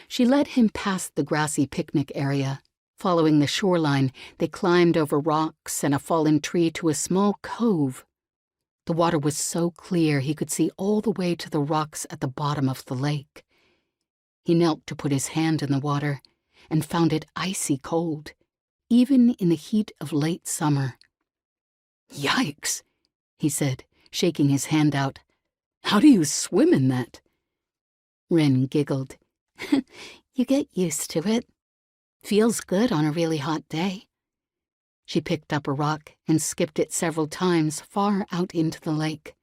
She led him past the grassy picnic area. Following the shoreline, they climbed over rocks and a fallen tree to a small cove. The water was so clear he could see all the way to the rocks at the bottom of the lake. He knelt to put his hand in the water and found it icy cold, even in the heat of late summer. "Yikes," he said, shaking his hand out. "How do you swim in that?" Wren giggled. "You get used to it. Feels good on a really hot day." She picked up a rock and skipped it several times far out into the lake.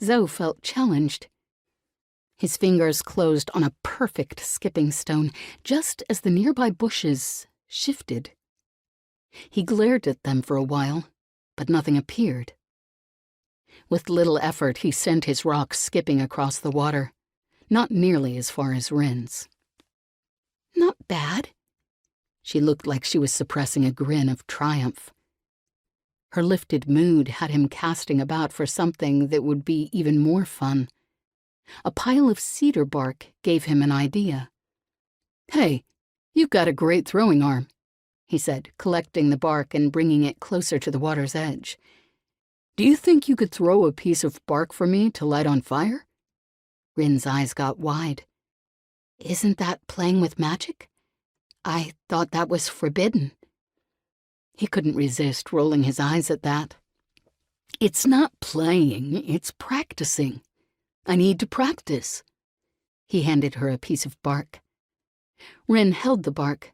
Zoe felt challenged. His fingers closed on a perfect skipping stone just as the nearby bushes shifted. He glared at them for a while, but nothing appeared. With little effort, he sent his rock skipping across the water, not nearly as far as Wren's. "Not bad." She looked like she was suppressing a grin of triumph. Her lifted mood had him casting about for something that would be even more fun. A pile of cedar bark gave him an idea. "Hey, you've got a great throwing arm," he said, collecting the bark and bringing it closer to the water's edge. "Do you think you could throw a piece of bark for me to light on fire?" Wren's eyes got wide. "Isn't that playing with magic? I thought that was forbidden." He couldn't resist rolling his eyes at that. "It's not playing, it's practicing. I need to practice." He handed her a piece of bark. Wren held the bark,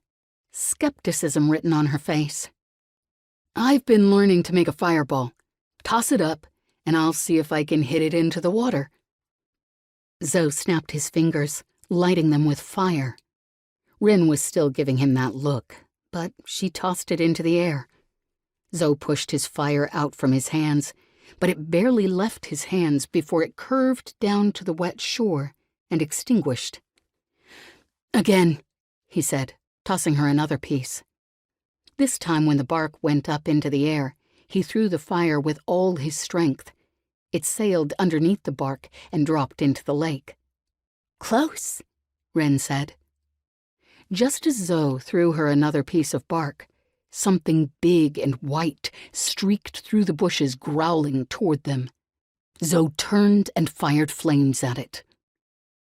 skepticism written on her face. "I've been learning to make a fireball. Toss it up, and I'll see if I can hit it into the water." Zoe snapped his fingers, lighting them with fire. Wren was still giving him that look, but she tossed it into the air. Zoe pushed his fire out from his hands, but it barely left his hands before it curved down to the wet shore and extinguished. "Again," he said, tossing her another piece. This time when the bark went up into the air, he threw the fire with all his strength. It sailed underneath the bark and dropped into the lake. "Close," Wren said. Just as Zoe threw her another piece of bark, something big and white streaked through the bushes, growling toward them. Zoe turned and fired flames at it.